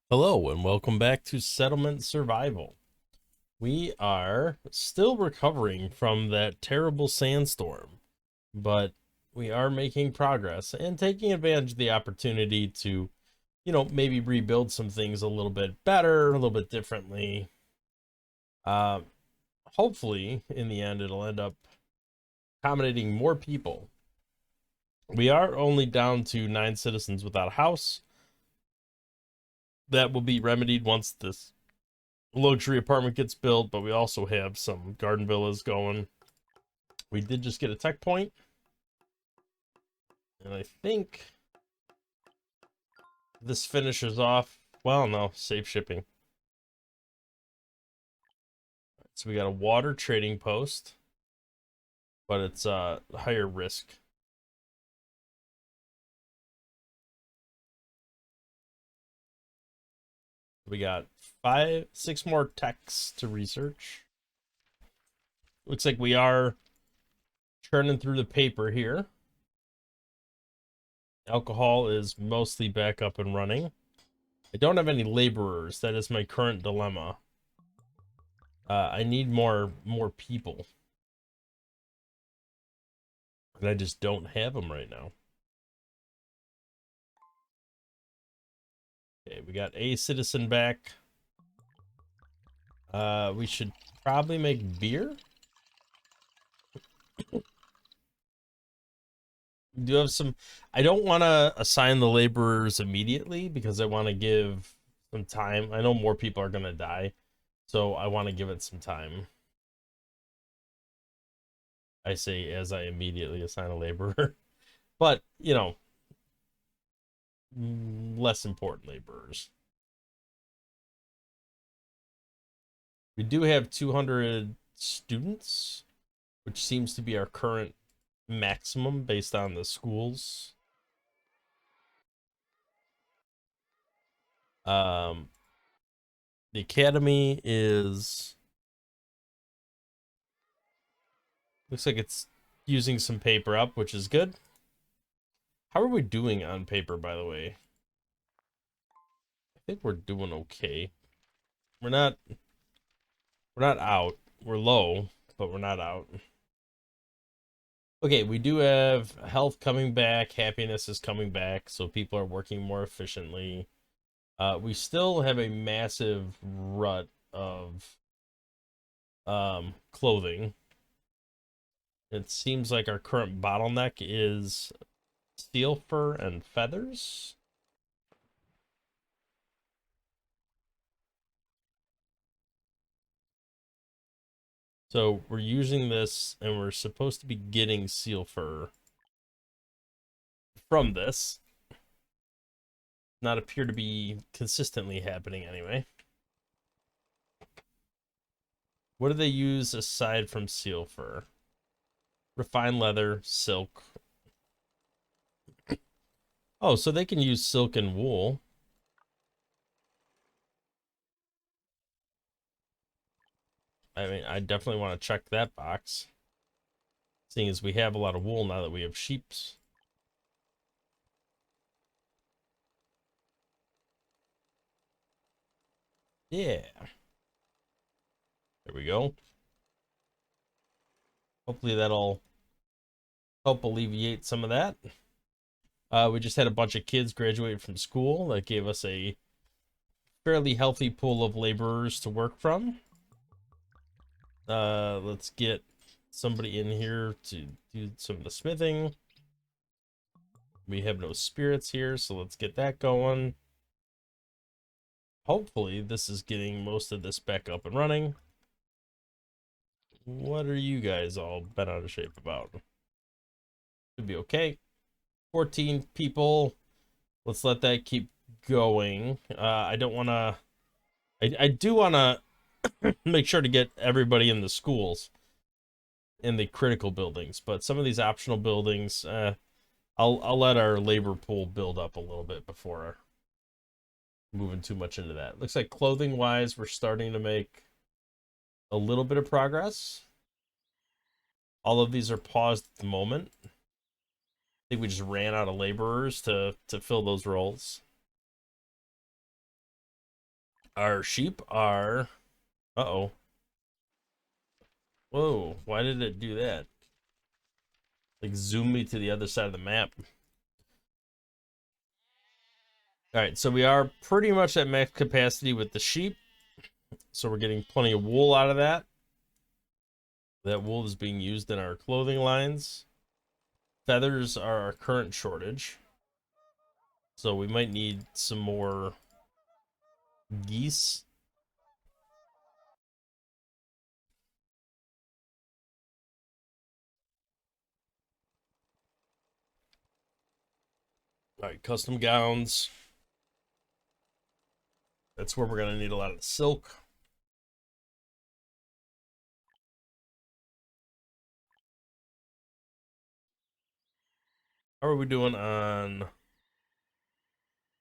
Hello and welcome back to Settlement Survival. We are still recovering from that terrible sandstorm, but we are making progress and taking advantage of the opportunity to, maybe rebuild some things a little bit better, a little bit differently. Uh, Hopefully, in the end, it'll end up accommodating more people. We are only down to 9 citizens without a house. That will be remedied once this luxury apartment gets built, but we also have some garden villas going. We did just get a tech point, and I think this finishes off. Well, no, safe shipping. So we got a water trading post, but it's higher risk. We got 6 more techs to research. Looks like we are churning through the paper here. Alcohol is mostly back up and running. I don't have any laborers. That is my current dilemma. I need more people, and I just don't have them right now. Okay, we got a citizen back. We should probably make beer. We do have some. I don't want to assign the laborers immediately because I want to give some time. I know more people are gonna die, so I want to give it some time. I say as I immediately assign a laborer, but less important laborers. We do have 200 students, which seems to be our current maximum based on the schools. Um, the academy is looks like it's using some paper up, which is good. How are we doing on paper, by the way? I think we're doing okay. We're not we're not out. We're low, but we're not out. Okay, we do have health coming back, happiness is coming back, so people are working more efficiently. We still have a massive rut of clothing. It seems like our current bottleneck is steel fur and feathers. So we're using this and we're supposed to be getting seal fur from this. Not appear to be consistently happening anyway. What do they use aside from seal fur? Refined leather, silk. Oh, so they can use silk and wool. I mean, I definitely want to check that box. Seeing as we have a lot of wool now that we have sheeps. Yeah. There we go. Hopefully that'll help alleviate some of that. We just had a bunch of kids graduate from school. That gave us a fairly healthy pool of laborers to work from. Let's get somebody in here to do some of the smithing. We have no spirits here, so let's get that going. Hopefully this is getting most of this back up and running. What are you guys all bent out of shape about? Should be okay. 14 people. Let's let that keep going. I don't want to. I do want to make sure to get everybody in the schools in the critical buildings, but some of these optional buildings, I'll let our labor pool build up a little bit before moving too much into that. Looks like clothing wise, we're starting to make a little bit of progress. All of these are paused at the moment. I think we just ran out of laborers to fill those roles. Our sheep are... Uh-oh. Whoa, why did it do that? Like, zoom me to the other side of the map. Alright, so we are pretty much at max capacity with the sheep. So we're getting plenty of wool out of that. That wool is being used in our clothing lines. Feathers are our current shortage. So we might need some more geese. Alright, custom gowns. That's where we're going to need a lot of silk. How are we doing on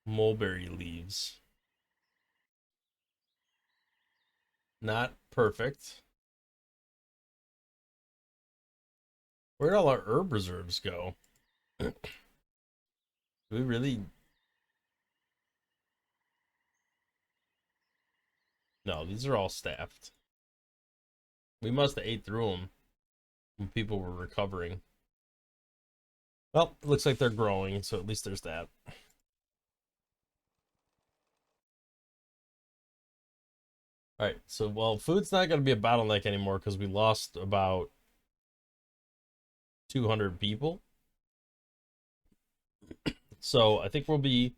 mulberry leaves? Not perfect. Where'd all our herb reserves go? Do we really... No, these are all staffed. We must have ate through them when people were recovering. Well, it looks like they're growing, so at least there's that. Alright, so, well, food's not going to be a bottleneck anymore because we lost about 200 people. So I think we'll be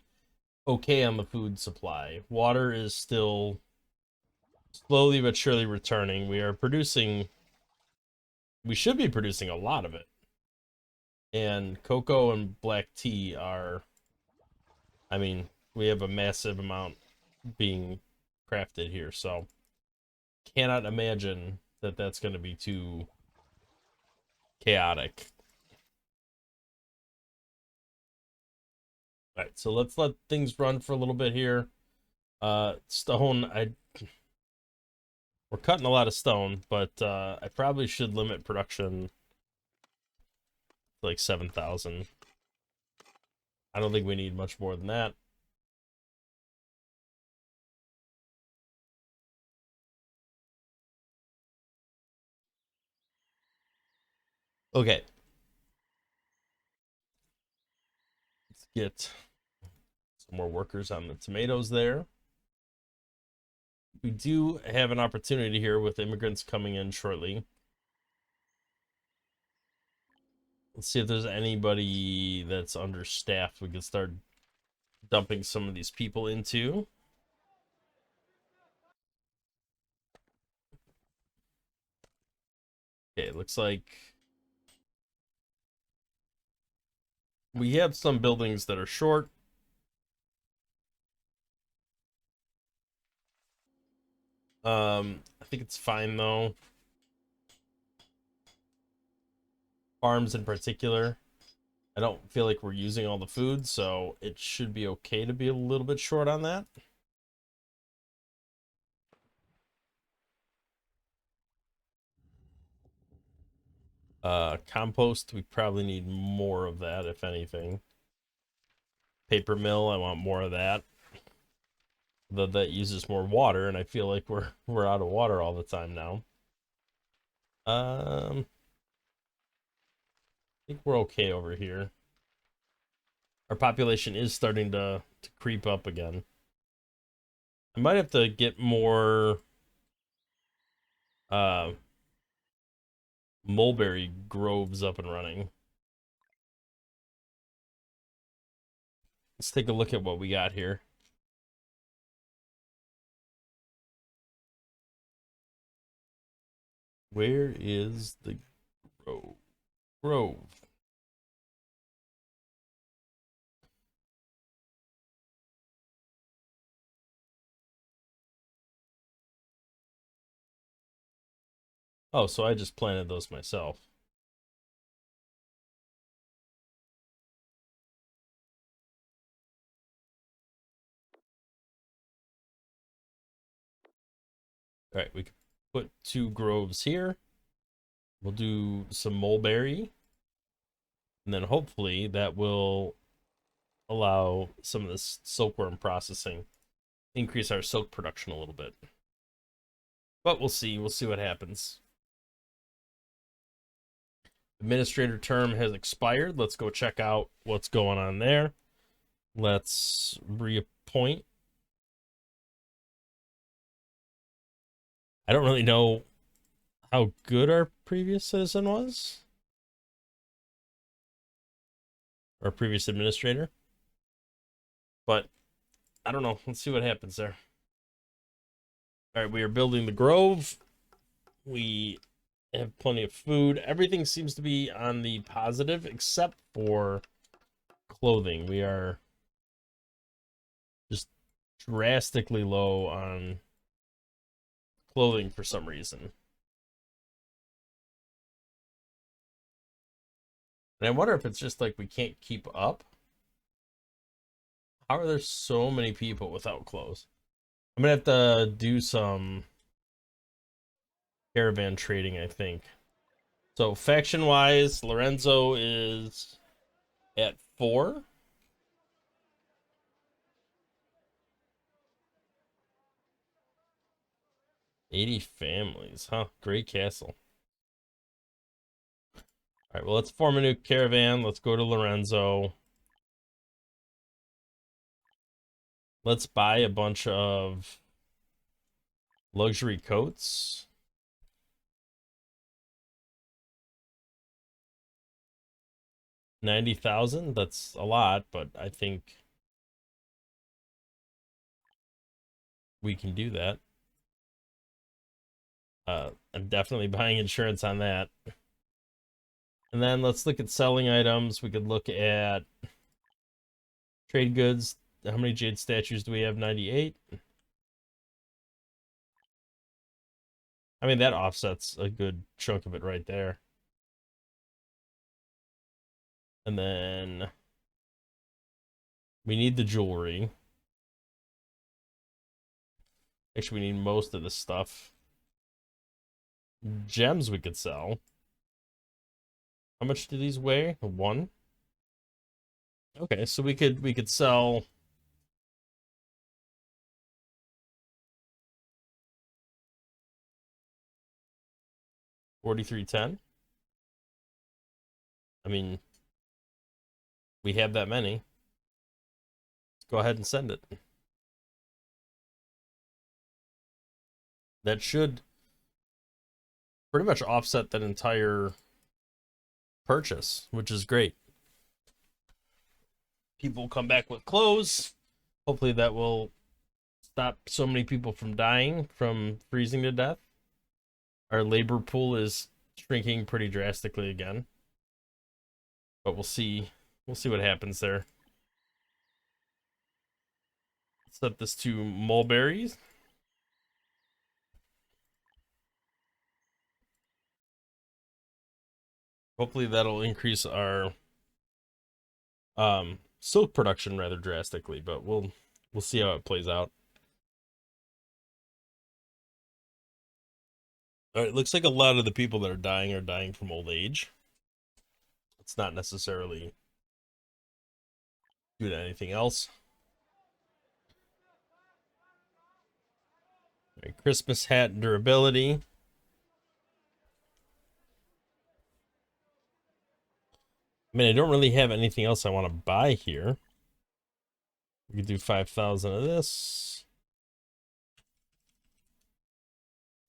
okay on the food supply. Water is still slowly but surely returning. We are producing... We should be producing a lot of it. And cocoa and black tea are... I mean, we have a massive amount being crafted here, so cannot imagine that that's going to be too chaotic. All right, so let's let things run for a little bit here. Stone, we're cutting a lot of stone, but I probably should limit production to like 7,000. I don't think we need much more than that. Okay. Let's get some more workers on the tomatoes there. We do have an opportunity here with immigrants coming in shortly. Let's see if there's anybody that's understaffed we can start dumping some of these people into. Okay, it looks like we have some buildings that are short. I think it's fine though. Farms in particular. I don't feel like we're using all the food, so it should be okay to be a little bit short on that. Compost, we probably need more of that, if anything. Paper mill, I want more of that. That uses more water, and I feel like we're out of water all the time now. I think we're okay over here. Our population is starting to creep up again. I might have to get more uh mulberry groves up and running. Let's take a look at what we got here. Where is the grove? Grove. Oh, so I just planted those myself. All right, we can put 2 groves here. We'll do some mulberry. And then hopefully that will allow some of this silkworm processing increase our silk production a little bit. But we'll see. We'll see what happens. Administrator term has expired. Let's go check out what's going on there. Let's reappoint. I don't really know how good our previous citizen was. Our previous administrator. But I don't know. Let's see what happens there. All right, we are building the Grove. We have plenty of food. Everything seems to be on the positive except for clothing. We are just drastically low on clothing for some reason. And I wonder if it's just like we can't keep up. How are there so many people without clothes? I'm gonna have to do some caravan trading, I think. So faction wise, Lorenzo is at 4. $80 families, huh? Great castle. All right, well, let's form a new caravan. Let's go to Lorenzo. Let's buy a bunch of luxury coats. $90,000. That's a lot, but I think we can do that. I'm definitely buying insurance on that. And then let's look at selling items. We could look at trade goods. How many jade statues do we have? 98. I mean, that offsets a good chunk of it right there. And then we need the jewelry. Actually, we need most of this stuff. Gems we could sell. How much do these weigh? 1. Okay, so we could sell 4310. I mean, we have that many. Let's go ahead and send it. That should pretty much offset that entire purchase, which is great. People come back with clothes. Hopefully that will stop so many people from dying from freezing to death. Our labor pool is shrinking pretty drastically again. But we'll see. We'll see what happens there. Set this to mulberries. Hopefully that'll increase our silk production rather drastically, but we'll see how it plays out. All right, it looks like a lot of the people that are dying from old age. It's not necessarily due to anything else. All right, Christmas hat durability. I mean, I don't really have anything else I want to buy here. We could do 5,000 of this.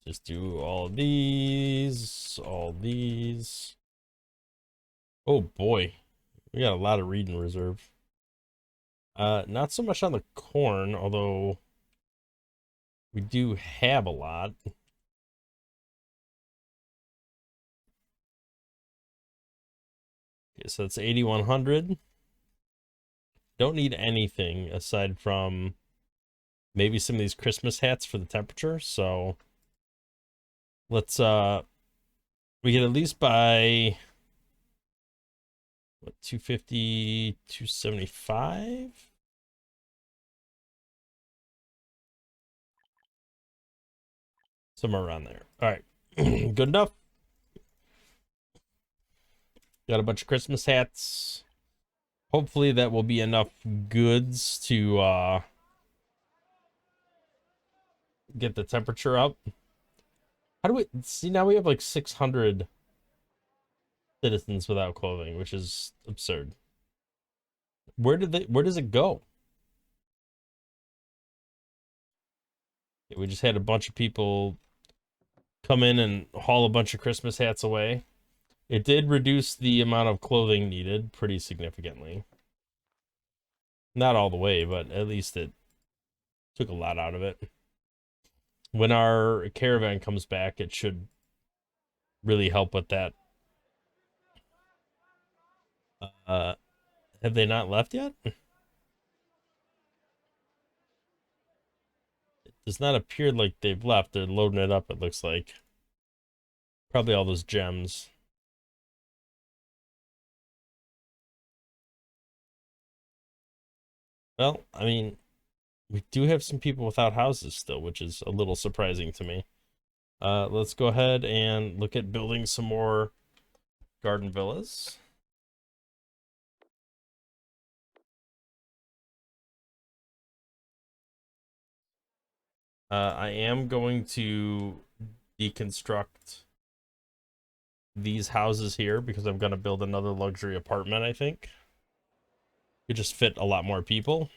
Just do all these, all these. Oh boy, we got a lot of reading reserve. Not so much on the corn, although we do have a lot. Okay, so that's 8,100. Don't need anything aside from maybe some of these Christmas hats for the temperature. So let's we can at least buy what, 250, 275? Somewhere around there. All right. Good enough. Got a bunch of Christmas hats. Hopefully that will be enough goods to get the temperature up. How do we see now? We have like 600 citizens without clothing, which is absurd. Where does it go? We just had a bunch of people come in and haul a bunch of Christmas hats away. It did reduce the amount of clothing needed pretty significantly. Not all the way, but at least it took a lot out of it. When our caravan comes back, it should really help with that. Uh, have they not left yet? It does not appear like they've left. They're loading it up, it looks like. Probably all those gems. Well, I mean, we do have some people without houses still, which is a little surprising to me. Let's go ahead and look at building some more garden villas. I am going to deconstruct these houses here because I'm going to build another luxury apartment, I think. Could just fit a lot more people.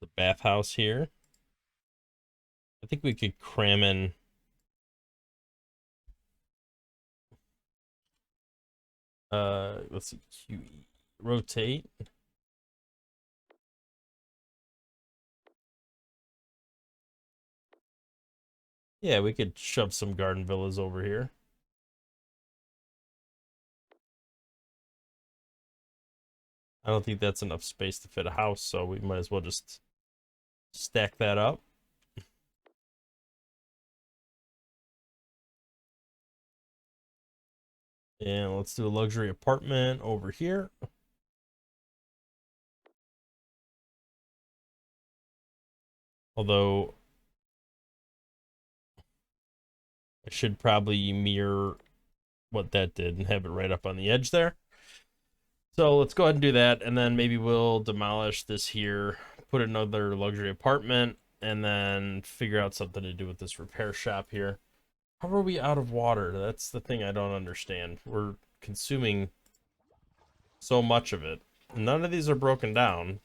The bathhouse here. I think we could cram in let's see, QE, rotate. Yeah, we could shove some garden villas over here. I don't think that's enough space to fit a house, so we might as well just stack that up. And let's do a luxury apartment over here. Although I should probably mirror what that did and have it right up on the edge there. So let's go ahead and do that, and then maybe we'll demolish this here, put another luxury apartment, and then figure out something to do with this repair shop here. How are we out of water? That's the thing I don't understand. We're consuming so much of it. None of these are broken down.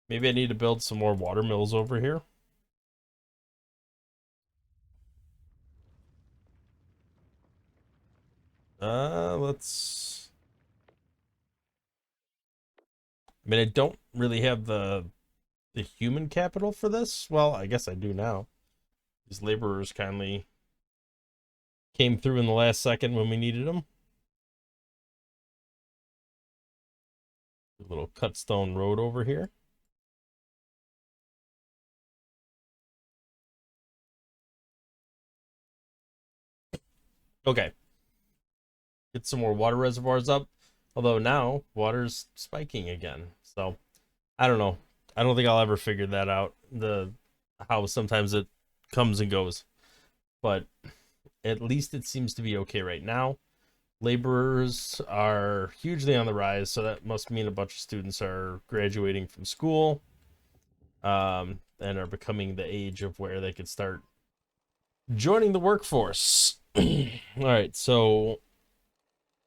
Maybe I need to build some more water mills over here. Let's... I mean, I don't really have the human capital for this. Well, I guess I do now. These laborers kindly came through in the last second when we needed them. A little cut stone road over here. Okay. Get some more water reservoirs up. Although now water's spiking again. So I don't know. I don't think I'll ever figure that out. The how sometimes it comes and goes. But at least it seems to be okay right now. Laborers are hugely on the rise, so that must mean a bunch of students are graduating from school, and are becoming the age of where they could start joining the workforce. All right, so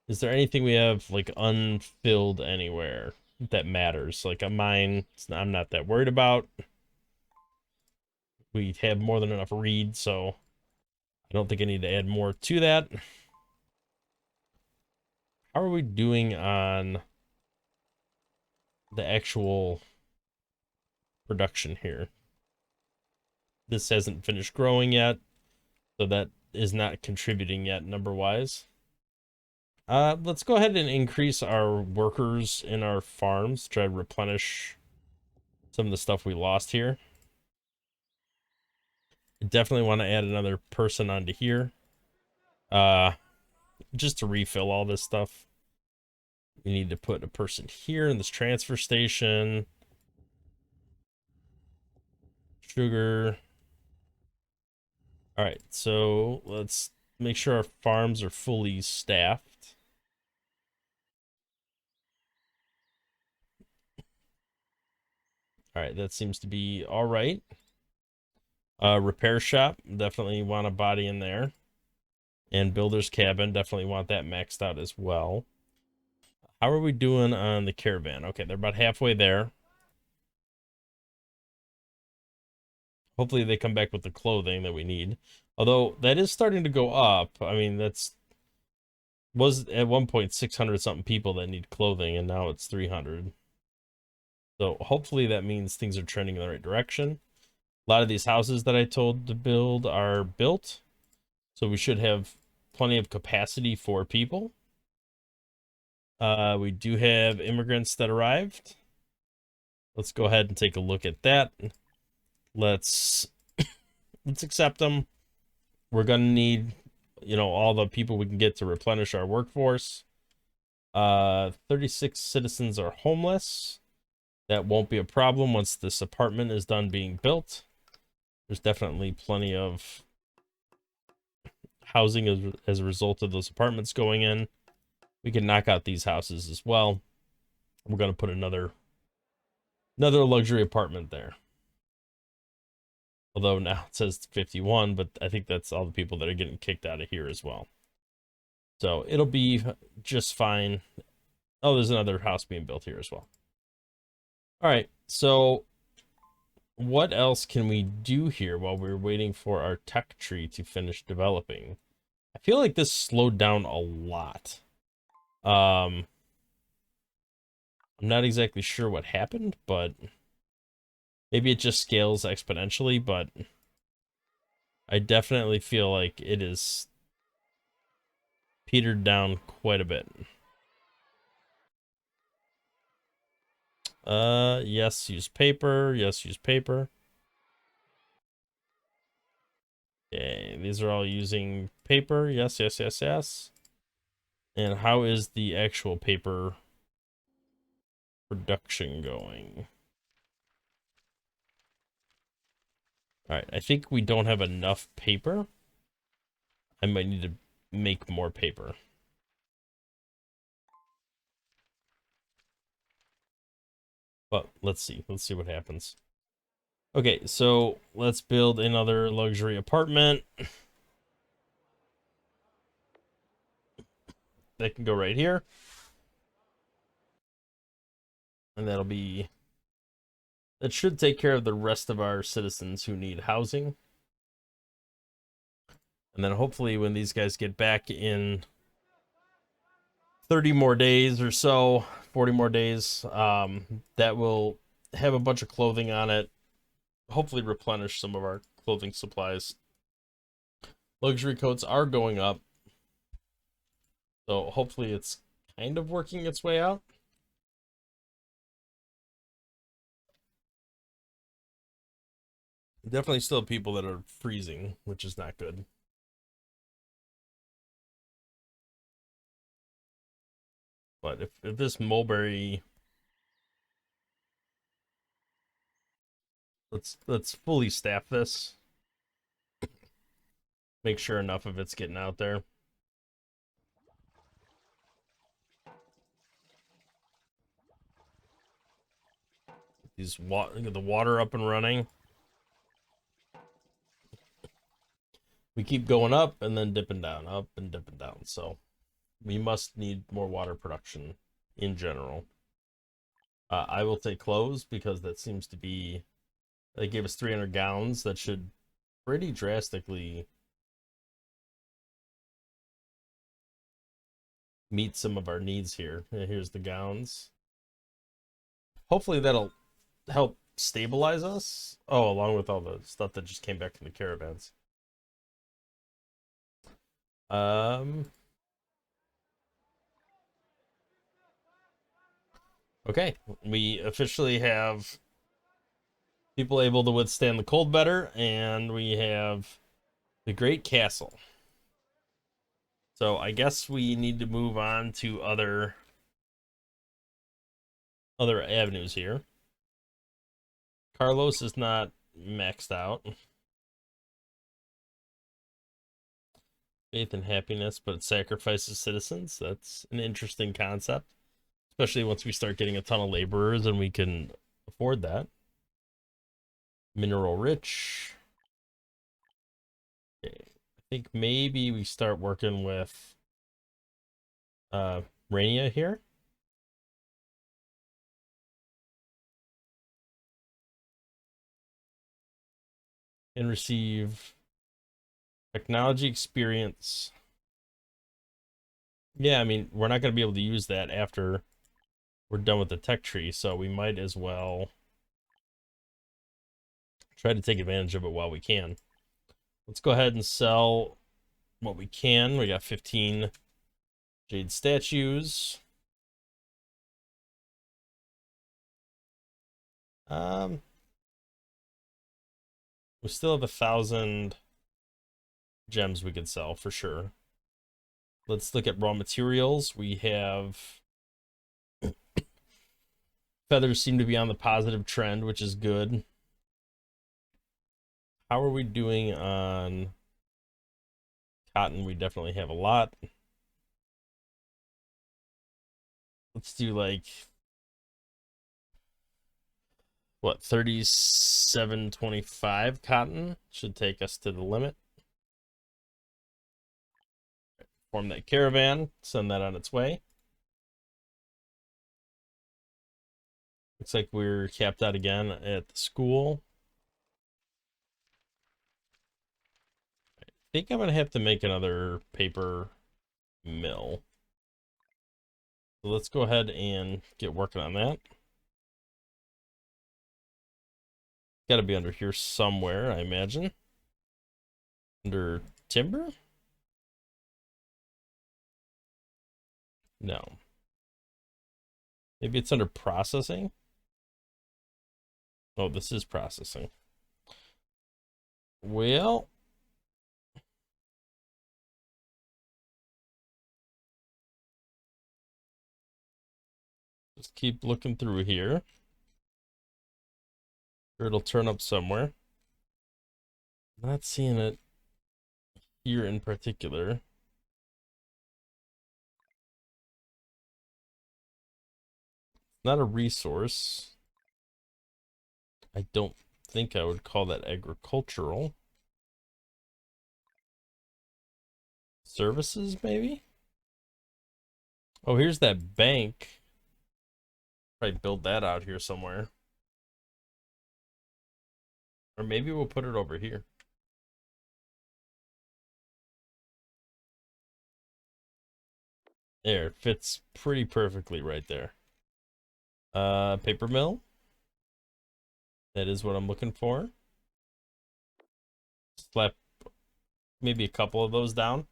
is there anything we have like unfilled anywhere that matters? Like a mine, I'm not that worried about. We have more than enough reed, so I don't think I need to add more to that. How are we doing on the actual production here? This hasn't finished growing yet, so that is not contributing yet number wise. Let's go ahead and increase our workers in our farms, try to replenish some of the stuff we lost here. I definitely want to add another person onto here. Uh, just to refill all this stuff. We need to put a person here in this transfer station. Sugar. All right, so let's make sure our farms are fully staffed. All right, that seems to be all right. Repair shop, definitely want a body in there. And builder's cabin, definitely want that maxed out as well. How are we doing on the caravan? Okay, they're about halfway there. Hopefully they come back with the clothing that we need. Although that is starting to go up. I mean, was at one point 600 something people that need clothing, and now it's 300. So hopefully that means things are trending in the right direction. A lot of these houses that I told to build are built. So we should have plenty of capacity for people. We do have immigrants that arrived. Let's go ahead and take a look at that. Let's accept them. We're gonna need, all the people we can get to replenish our workforce. 36 citizens are homeless. That won't be a problem once this apartment is done being built. There's definitely plenty of housing as a result of those apartments going in. We can knock out these houses as well. We're gonna put another luxury apartment there. Although now it says 51, but I think that's all the people that are getting kicked out of here as well. So it'll be just fine. Oh, there's another house being built here as well. All right, so what else can we do here while we're waiting for our tech tree to finish developing? I feel like this slowed down a lot. I'm not exactly sure what happened, but maybe it just scales exponentially, but I definitely feel like it is petered down quite a bit. Yes, use paper. Yes, use paper. Okay, these are all using paper. Yes, yes, yes, yes. And how is the actual paper production going? All right, I think we don't have enough paper. I might need to make more paper. But let's see. Let's see what happens. Okay, so let's build another luxury apartment. That can go right here. And that should take care of the rest of our citizens who need housing. And then hopefully when these guys get back in 30 more days or so, 40 more days, that will have a bunch of clothing on it. Hopefully replenish some of our clothing supplies. Luxury coats are going up. So hopefully it's kind of working its way out. Definitely still people that are freezing, which is not good. But if this mulberry, let's fully staff this. Make sure enough of it's getting out there. Get the water up and running. We keep going up and then dipping down, up and dipping down. So we must need more water production in general. I will take clothes because that seems to be, they gave us 300 gallons. That should pretty drastically meet some of our needs here. Here's the gowns. Hopefully that'll help stabilize us. Oh, along with all the stuff that just came back from the caravans. Okay, we officially have people able to withstand the cold better, and we have the Great Castle. So I guess we need to move on to other avenues here. Carlos is not maxed out. Faith and happiness, but it sacrifices citizens. That's an interesting concept, especially once we start getting a ton of laborers and we can afford that. Mineral rich. Okay. I think maybe we start working with Rania here. And receive technology experience. Yeah, I mean, we're not going to be able to use that after we're done with the tech tree, so we might as well try to take advantage of it while we can. Let's go ahead and sell what we can. We got 15 jade statues. We still have 1,000 gems we could sell for sure. Let's look at raw materials. We have feathers seem to be on the positive trend, which is good. How are we doing on cotton? We definitely have a lot. Let's do like what, 37.25 cotton should take us to the limit. Form that caravan, send that on its way. Looks like we're capped out again at the school. I think I'm gonna have to make another paper mill. So let's go ahead and get working on that. Got to be under here somewhere, I imagine. Under timber? No. Maybe it's under processing? Oh, this is processing. Well, just keep looking through here. Or it'll turn up somewhere. Not seeing it here in particular. Not a resource. I don't think I would call that agricultural. Services, maybe? Oh, here's that bank. Probably build that out here somewhere. Or maybe we'll put it over here. There, it fits pretty perfectly right there. Paper mill. That is what I'm looking for. Slap maybe a couple of those down.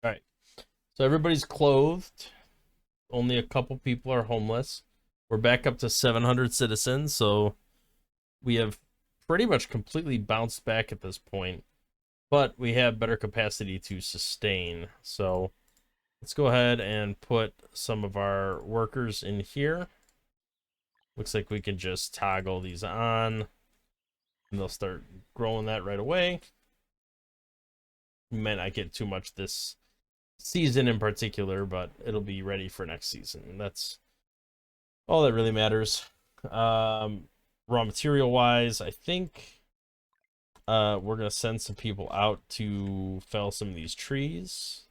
All right. So everybody's clothed. Only a couple people are homeless. We're back up to 700 citizens, so we have pretty much completely bounced back at this point. But we have better capacity to sustain. So let's go ahead and put some of our workers in here. Looks like we can just toggle these on. And they'll start growing that right away. We might not get too much this season in particular, but it'll be ready for next season. That's all that really matters. Raw material wise, I think we're gonna send some people out to fell some of these trees.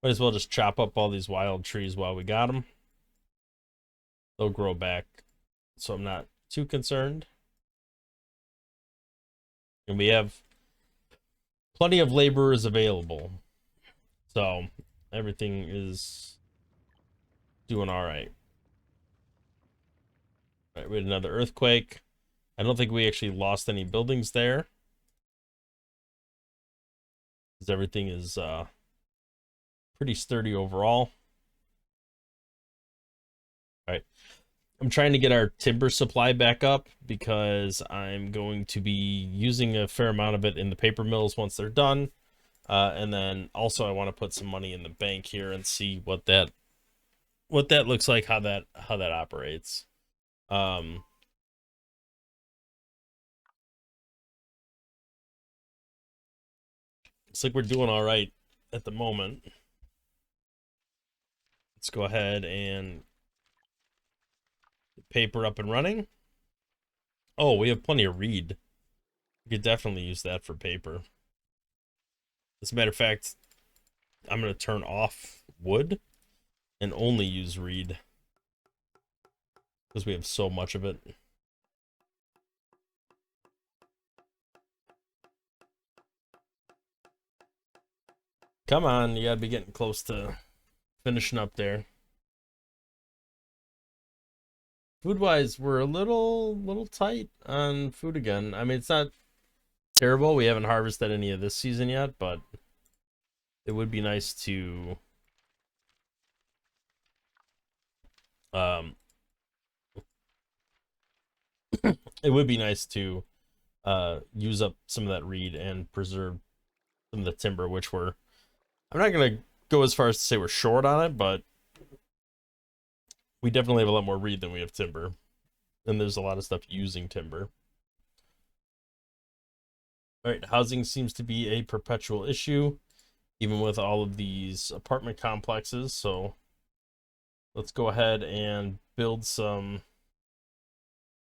Might as well just chop up all these wild trees while we got them. They'll grow back, so I'm not too concerned. And we have plenty of laborers available, so everything is doing all right. All right, we had another earthquake. I don't think we actually lost any buildings there, because everything is pretty sturdy overall. All right. I'm trying to get our timber supply back up because I'm going to be using a fair amount of it in the paper mills once they're done. And then also I want to put some money in the bank here and see what that looks like, how that operates. Um, Looks like we're doing all right at the moment. Let's go ahead and get paper up and running. Oh, we have plenty of reed. We could definitely use that for paper. As a matter of fact, I'm going to turn off wood and only use reed because we have so much of it. Come on, you gotta be getting close to finishing up there. Food-wise, we're a little tight on food again. I mean, it's not terrible. We haven't harvested any of this season yet, but it would be nice to um it would be nice to use up some of that reed and preserve some of the timber, which I'm not gonna go as far as to say we're short on it, but we definitely have a lot more reed than we have timber. And there's a lot of stuff using timber. All right, housing seems to be a perpetual issue, even with all of these apartment complexes. So let's go ahead and build some. I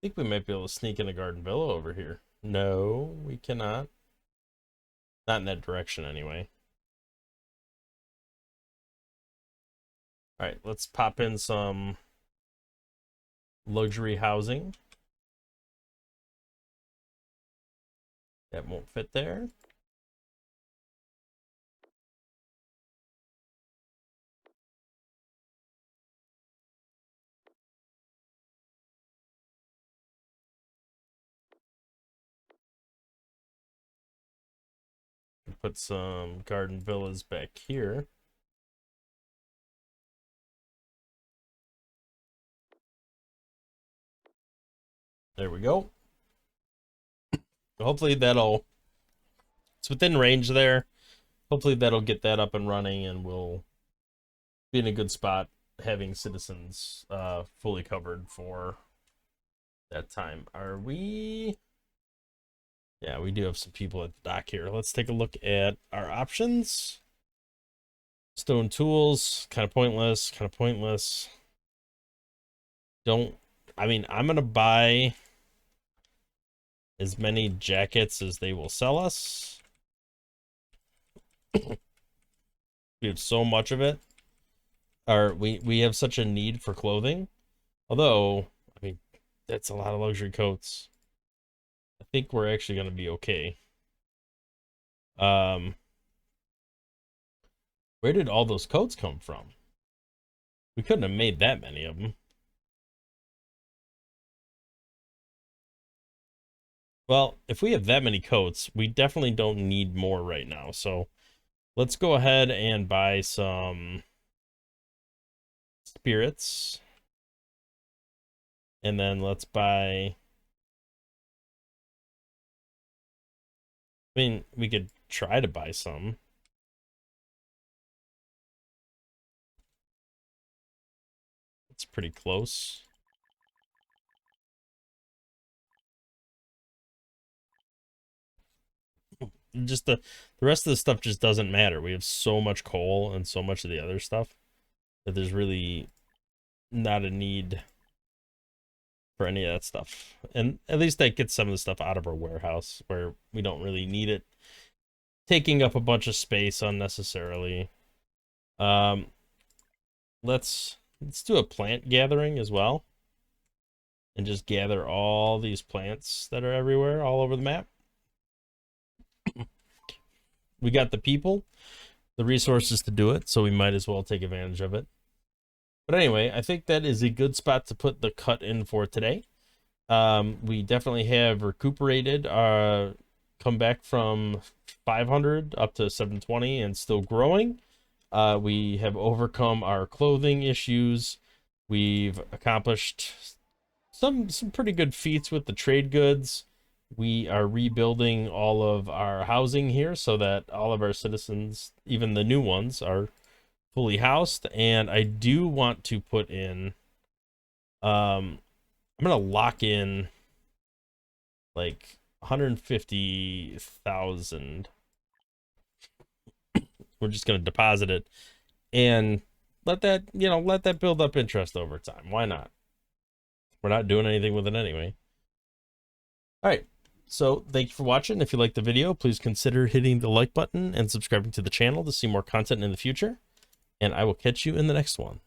think we might be able to sneak in a garden villa over here. No, we cannot. Not in that direction, anyway. All right, let's pop in some luxury housing. That won't fit there. Put some garden villas back here. There we go. Hopefully it's within range there. Hopefully that'll get that up and running, and we'll be in a good spot having citizens fully covered for that time. Are we? Yeah, we do have some people at the dock here. Let's take a look at our options. Stone tools, kind of pointless, kind of pointless. I mean, I'm gonna buy as many jackets as they will sell us. We have so much of it. Or we have such a need for clothing. Although, I mean, that's a lot of luxury coats. I think we're actually gonna be okay. Where did all those coats come from? We couldn't have made that many of them. Well, if we have that many coats, we definitely don't need more right now. So let's go ahead and buy some spirits. And then let's buy... I mean, we could try to buy some. It's pretty close. Just the rest of the stuff just doesn't matter. We have so much coal and so much of the other stuff that there's really not a need for any of that stuff. And at least that gets some of the stuff out of our warehouse where we don't really need it taking up a bunch of space unnecessarily. Let's do a plant gathering as well and just gather all these plants that are everywhere all over the map. We got the people, the resources to do it, so we might as well take advantage of it. But anyway, I think that is a good spot to put the cut in for today. We definitely have recuperated, come back from 500 up to 720 and still growing. We have overcome our clothing issues. We've accomplished some pretty good feats with the trade goods. We are rebuilding all of our housing here so that all of our citizens, even the new ones, are fully housed. And I do want to put in I'm gonna lock in like 150,000. We're just gonna deposit it and let that, let that build up interest over time. Why not? We're not doing anything with it anyway. All right. So thank you for watching. If you liked the video, please consider hitting the like button and subscribing to the channel to see more content in the future. And I will catch you in the next one.